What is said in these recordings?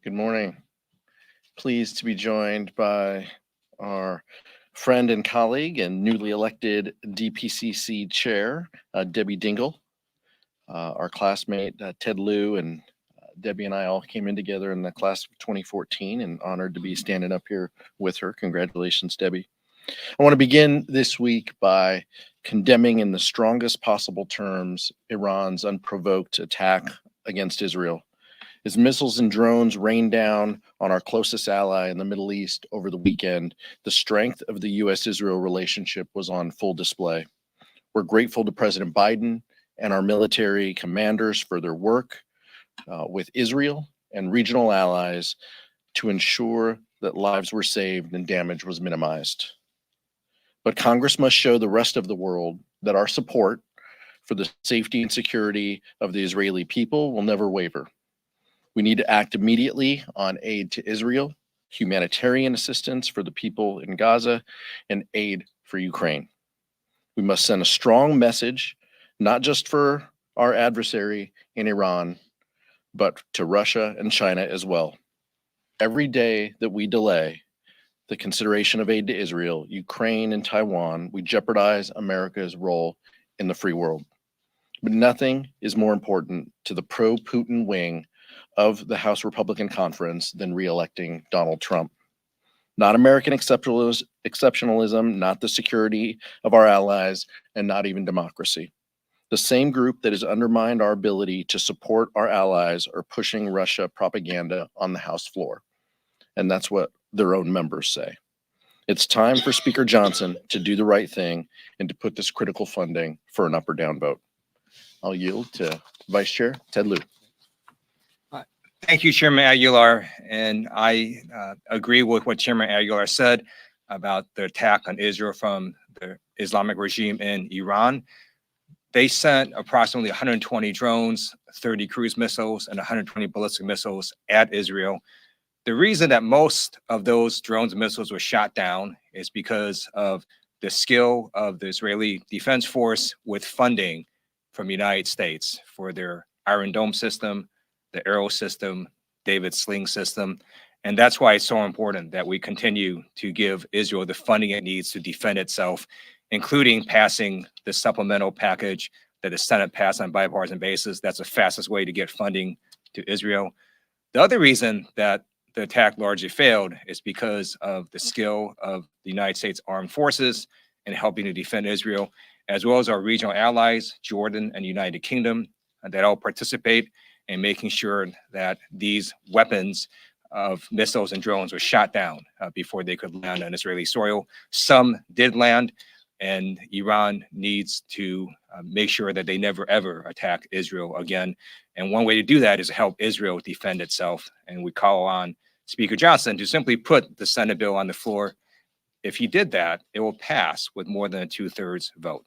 Good morning. Pleased to be joined by our friend and colleague and newly elected DPCC chair, Debbie Dingle. Our classmate, Ted Lieu, and Debbie and I all came in together in the class of 2014 and honored to be standing up here with her. Congratulations, Debbie. I want to begin this week by condemning in the strongest possible terms Iran's unprovoked attack against Israel. As missiles and drones rained down on our closest ally in the Middle East over the weekend, the strength of the U.S.-Israel relationship was on full display. We're grateful to President Biden and our military commanders for their work with Israel and regional allies to ensure that lives were saved and damage was minimized. But Congress must show the rest of the world that our support for the safety and security of the Israeli people will never waver. We need to act immediately on aid to Israel, humanitarian assistance for the people in Gaza, and aid for Ukraine. We must send a strong message, not just for our adversary in Iran, but to Russia and China as well. Every day that we delay the consideration of aid to Israel, Ukraine, and Taiwan, we jeopardize America's role in the free world. But nothing is more important to the pro-Putin wing of the House Republican Conference than re-electing Donald Trump. Not American exceptionalism, not the security of our allies, and not even democracy. The same group that has undermined our ability to support our allies are pushing Russia propaganda on the House floor. And that's what their own members say. It's time for Speaker Johnson to do the right thing and to put this critical funding for an up or down vote. I'll yield to Vice Chair Ted Lieu. Thank you, Chairman Aguilar. And I agree with what Chairman Aguilar said about the attack on Israel from the Islamic regime in Iran. They sent approximately 120 drones, 30 cruise missiles, and 120 ballistic missiles at Israel. The reason that most of those drones and missiles were shot down is because of the skill of the Israeli Defense Force with funding from the United States for their Iron Dome system, the Arrow system, David Sling system. And that's why it's so important that we continue to give Israel the funding it needs to defend itself, including passing the supplemental package that the Senate passed on a bipartisan basis. That's the fastest way to get funding to Israel. The other reason that the attack largely failed is because of the skill of the United States Armed Forces in helping to defend Israel, as well as our regional allies, Jordan and United Kingdom, that all participate in making sure that these weapons of missiles and drones were shot down before they could land on Israeli soil. Some did land, and Iran needs to make sure that they never, ever attack Israel again. And one way to do that is to help Israel defend itself. And we call on Speaker Johnson to simply put the Senate bill on the floor. If he did that, it will pass with more than a 2/3 vote.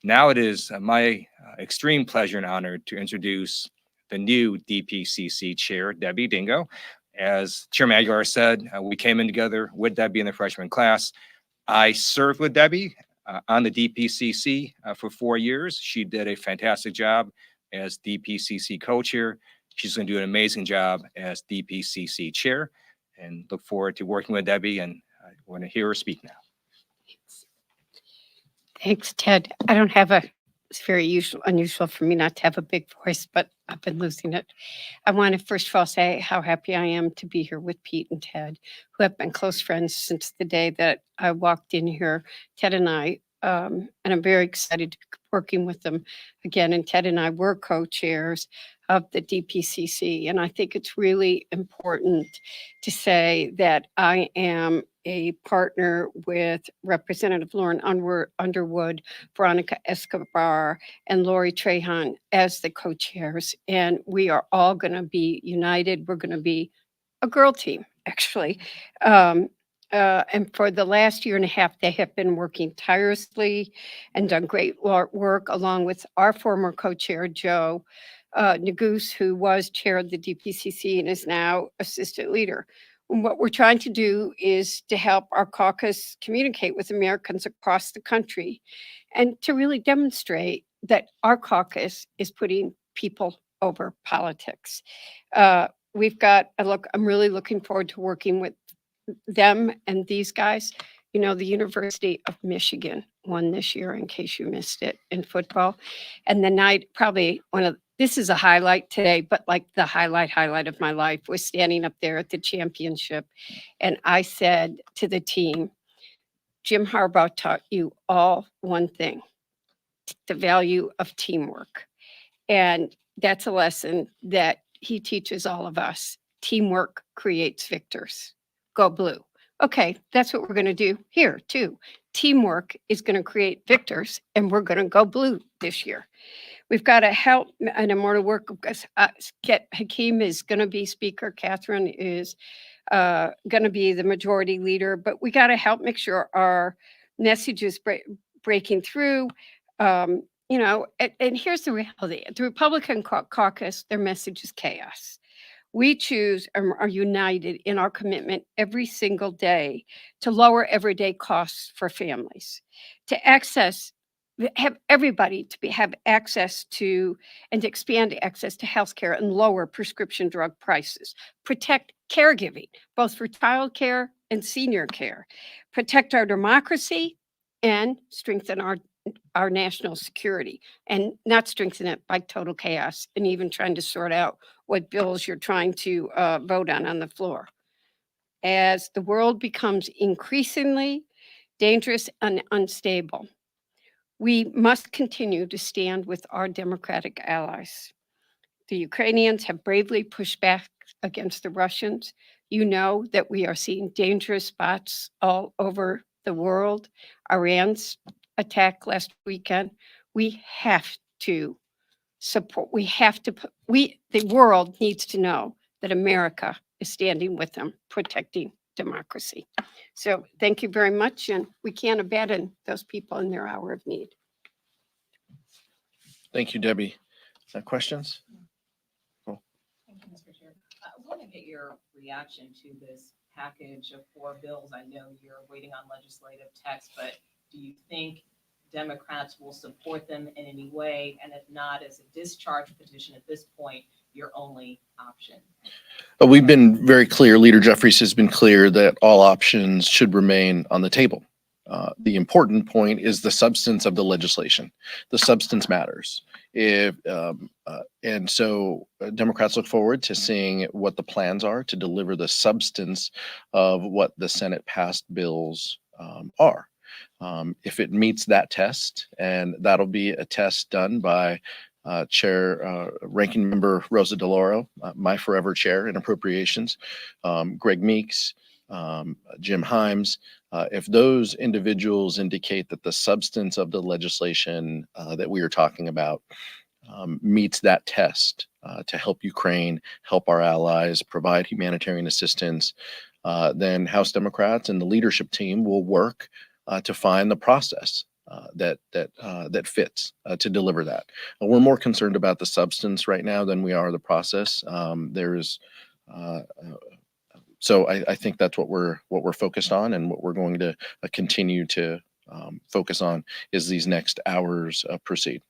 Now it is my extreme pleasure and honor to introduce the new DPCC chair, Debbie Dingle. As Chairman Aguilar said, we came in together with Debbie in the freshman class. I served with Debbie on the DPCC for 4 years. She did a fantastic job as DPCC co-chair. She's going to do an amazing job as DPCC chair, and look forward to working with Debbie, and I want to hear her speak now. Thanks, Ted. I don't have it's very unusual for me not to have a big voice, but I've been losing it. I want to first of all say how happy I am to be here with Pete and Ted, who have been close friends since the day that I walked in here, Ted and I, and I'm very excited to be working with them again. And Ted and I were co-chairs of the DPCC, and I think it's really important to say that I am a partner with Representative Lauren Underwood, Veronica Escobar, and Lori Trahan as the co-chairs. And we are all going to be united. We're going to be a girl team, actually. And for the last year and a half, they have been working tirelessly and done great work along with our former co-chair, Joe Neguse, who was chair of the DPCC and is now assistant leader. And what we're trying to do is to help our caucus communicate with Americans across the country and to really demonstrate that our caucus is putting people over politics. we've got, I'm really looking forward to working with them and these guys. You know, the University of Michigan won this year, in case you missed it, in football. And the night, probably this is a highlight today, but like the highlight of my life was standing up there at the championship. And I said to the team, Jim Harbaugh taught you all one thing, the value of teamwork. And that's a lesson that he teaches all of us. Teamwork creates victors. Go blue. Okay, that's what we're going to do here too. Teamwork is going to create victors, and we're going to go blue this year. We've got to help, and I'm going to work. Hakeem is going to be speaker. Catherine is going to be the majority leader, but we got to help make sure our message is breaking through. You know, and here's the reality. The Republican caucus, their message is chaos. We choose and are united in our commitment every single day to lower everyday costs for families, to have everybody have access to and expand access to healthcare and lower prescription drug prices, protect caregiving, both for childcare and senior care, protect our democracy, and strengthen our national security, and not strengthen it by total chaos and even trying to sort out what bills you're trying to vote on the floor. As the world becomes increasingly dangerous and unstable, we must continue to stand with our democratic allies. The Ukrainians have bravely pushed back against the Russians. You know that we are seeing dangerous spots all over the world. Iran's attack last weekend. We have to support, the world needs to know that America is standing with them, protecting democracy. So thank you very much, and we can't abandon those people in their hour of need. Thank you, Debbie. Questions? Thank you, Mr. Chair. I want to get your reaction to this package of 4 bills. I know you're waiting on legislative text, but do you think Democrats will support them in any way? And if not, is a discharge petition at this point your only option? We've been very clear. Leader Jeffries has been clear that all options should remain on the table. The important point is the substance of the legislation. The substance matters. And so Democrats look forward to seeing what the plans are to deliver the substance of what the Senate passed bills are. If it meets that test, and that'll be a test done by Ranking Member Rosa DeLauro, my forever chair in appropriations, Greg Meeks, Jim Himes. If those individuals indicate that the substance of the legislation that we are talking about meets that test to help Ukraine, help our allies, provide humanitarian assistance, then House Democrats and the leadership team will work to find the process that fits to deliver that. We're more concerned about the substance right now than we are the process. So I think that's what we're focused on, and what we're going to continue to focus on is these next hours proceed.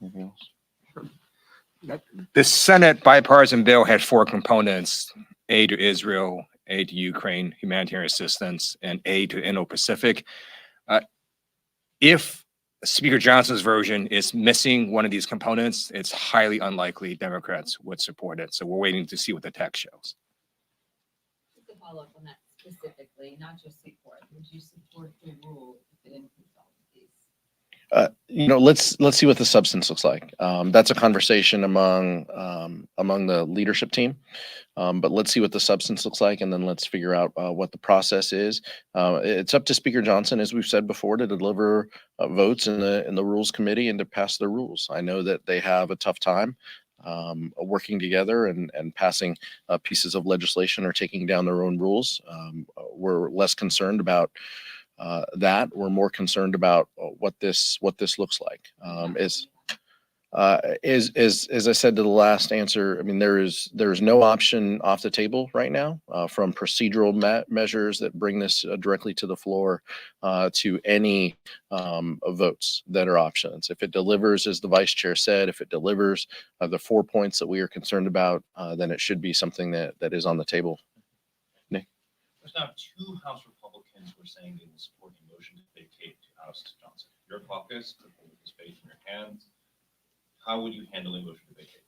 Anything else? The Senate bipartisan bill had 4 components: aid to Israel, aid to Ukraine, humanitarian assistance, and aid to Indo-Pacific. If Speaker Johnson's version is missing one of these components, it's highly unlikely Democrats would support it. So we're waiting to see what the text shows. Just to follow up on that specifically, not just support, would you support the rule if it includes all of these? Let's see what the substance looks like. That's a conversation among the leadership team. But let's see what the substance looks like, and then let's figure out what the process is. It's up to Speaker Johnson, as we've said before, to deliver votes in the Rules Committee and to pass the rules. I know that they have a tough time working together and passing pieces of legislation or taking down their own rules. We're less concerned about that. We're more concerned about what this looks like. As I said to the last answer, I mean, there is no option off the table right now, from procedural measures that bring this directly to the floor, to any votes that are options. If it delivers, as the vice chair said, if it delivers the 4 points that we are concerned about, then it should be something that is on the table. Nick? There's now 2 House Republicans who are saying they will support a motion to vacate to oust Johnson. Your caucus could hold this debate in your hands. How would you handle a motion to vacate?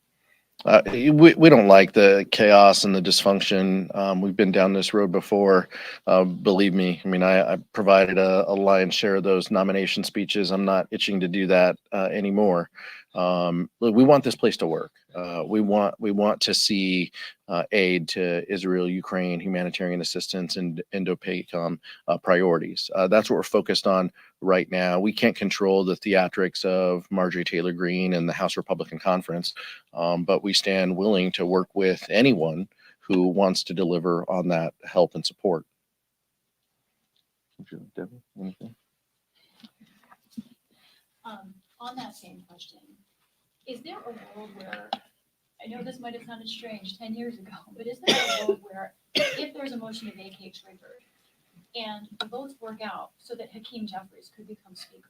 We don't like the chaos and the dysfunction. We've been down this road before. Believe me, I mean, I provided a lion's share of those nomination speeches. I'm not itching to do that anymore. Look, we want this place to work. We want to see aid to Israel, Ukraine, humanitarian assistance, and Indo-PACOM priorities. That's what we're focused on right now. We can't control the theatrics of Marjorie Taylor Greene and the House Republican Conference, but we stand willing to work with anyone who wants to deliver on that help and support. Debbie, anything? On that same question, is there a world where, I know this might have sounded strange 10 years ago, but is there a world where if there's a motion to vacate triggered and the votes work out so that Hakeem Jeffries could become speaker,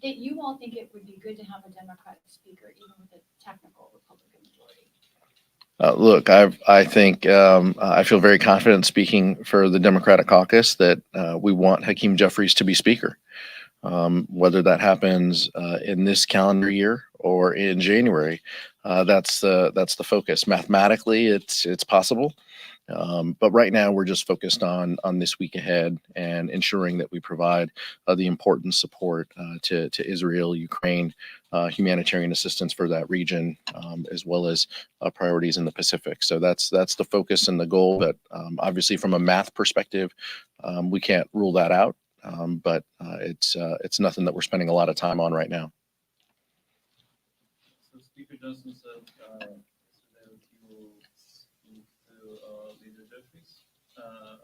that you all think it would be good to have a Democratic speaker even with a technical Republican majority? Look, I think I feel very confident speaking for the Democratic caucus that we want Hakeem Jeffries to be speaker. Whether that happens in this calendar year or in January, that's the focus. Mathematically, it's possible, but right now we're just focused on this week ahead and ensuring that we provide the important support to Israel, Ukraine, humanitarian assistance for that region, as well as priorities in the Pacific. So that's the focus and the goal. But obviously, from a math perspective, we can't rule that out. But it's nothing that we're spending a lot of time on right now. So Speaker Johnson said yesterday that he will speak to Leader Jeffries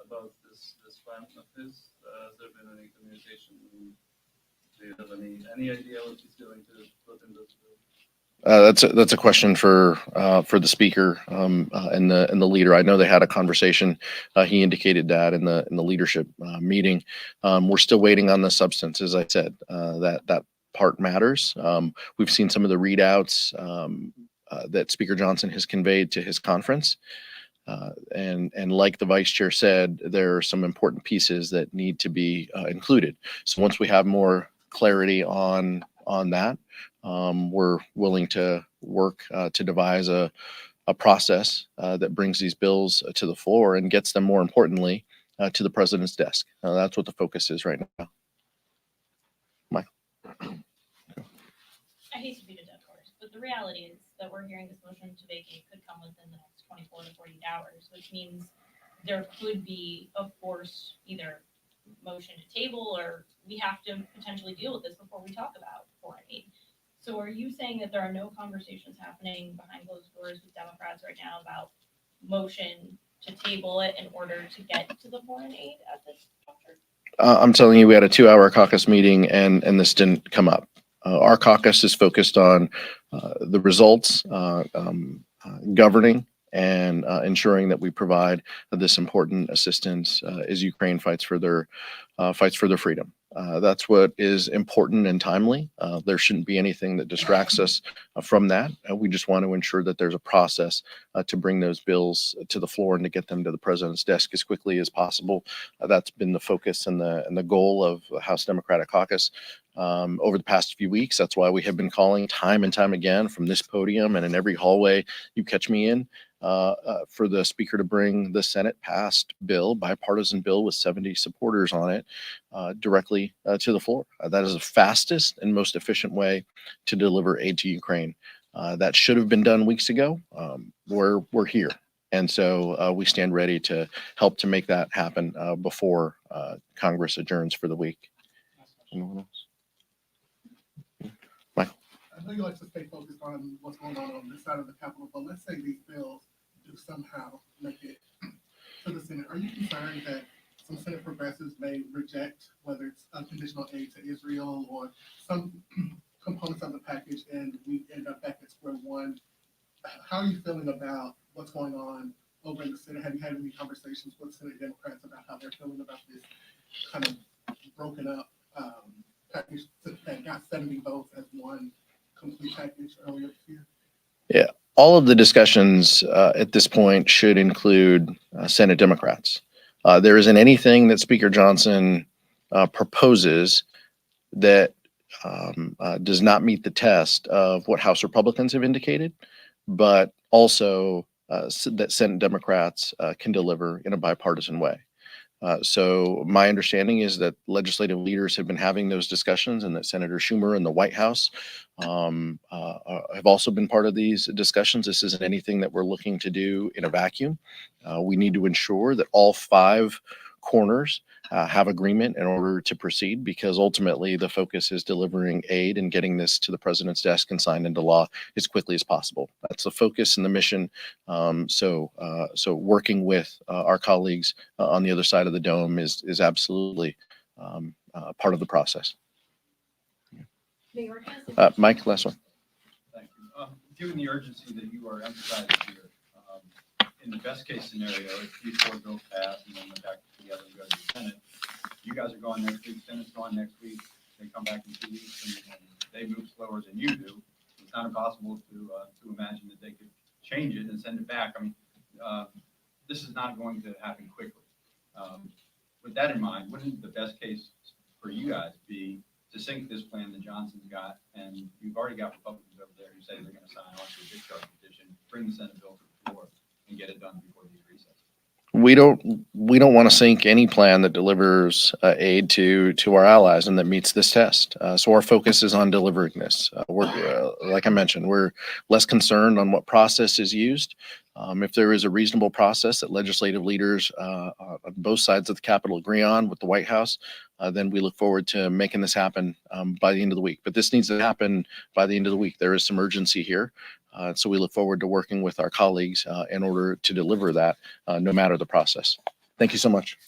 about this plan of his. Has there been any communication? Do you have any idea what he's going to put in this bill? That's a question for the speaker and the leader. I know they had a conversation. He indicated that in the leadership meeting. We're still waiting on the substance, as I said. That part matters. We've seen some of the readouts that Speaker Johnson has conveyed to his conference, and like the vice chair said, there are some important pieces that need to be included. So once we have more clarity on that, we're willing to work to devise a process that brings these bills to the floor and gets them, more importantly, to the president's desk. That's what the focus is right now. Michael. I hate to beat a dead horse, but the reality is that we're hearing this motion to vacate could come within the next 24 to 48 hours, which means there could be a force either motion to table, or we have to potentially deal with this before we talk about foreign aid. So are you saying that there are no conversations happening behind closed doors with Democrats right now about motion to table it in order to get to the foreign aid at this juncture? I'm telling you, we had a 2-hour caucus meeting and this didn't come up. Our caucus is focused on the results, governing, and ensuring that we provide this important assistance as Ukraine fights for their freedom. That's what is important and timely. There shouldn't be anything that distracts us from that. We just want to ensure that there's a process to bring those bills to the floor and to get them to the president's desk as quickly as possible. That's been the focus and the goal of the House Democratic Caucus over the past few weeks. That's why we have been calling time and time again from this podium and in every hallway you catch me in, for the speaker to bring the Senate passed bill, bipartisan bill with 70 supporters on it, directly to the floor. That is the fastest and most efficient way to deliver aid to Ukraine. That should have been done weeks ago. We're here. And so we stand ready to help to make that happen before Congress adjourns for the week. Anyone else? Michael. I know you like to stay focused on what's going on this side of the Capitol, but let's say these bills do somehow make it to the Senate. Are you concerned that some Senate progressives may reject, whether it's unconditional aid to Israel or some components of the package, and we end up how are you feeling about what's going on over in the Senate? Have you had any conversations with Senate Democrats about how they're feeling about this kind of broken up package that got 70 votes as one complete package earlier this year? All of the discussions at this point should include Senate Democrats. There isn't anything that Speaker Johnson proposes that does not meet the test of what House Republicans have indicated, but also that Senate Democrats can deliver in a bipartisan way. So my understanding is that legislative leaders have been having those discussions, and that Senator Schumer and the White House have also been part of these discussions. This isn't anything that we're looking to do in a vacuum. We need to ensure that all 5 corners have agreement in order to proceed, because ultimately the focus is delivering aid and getting this to the president's desk and signed into law as quickly as possible. That's the focus and the mission. So working with our colleagues on the other side of the dome is absolutely part of the process. Mike, last one. Thank you. Given the urgency that you are emphasizing here, in the best case scenario, if these 4 bills pass and then they're back together and go to the Senate, you guys are going next week, Senate's going next week, they come back in 2 weeks and they move slower than you do. It's not impossible to imagine that they could change it and send it back. I mean, this is not going to happen quickly. With that in mind, wouldn't the best case for you guys be to sync this plan that Johnson's got, and you've already got Republicans over there who say they're going to sign on to a discharge petition, bring the Senate bill to the floor and get it done before these recesses? We don't want to sink any plan that delivers aid to our allies and that meets this test. So our focus is on delivering this. Like I mentioned, we're less concerned on what process is used. If there is a reasonable process that legislative leaders on both sides of the Capitol agree on with the White House, then we look forward to making this happen by the end of the week. But this needs to happen by the end of the week. There is some urgency here. So we look forward to working with our colleagues in order to deliver that, no matter the process. Thank you so much.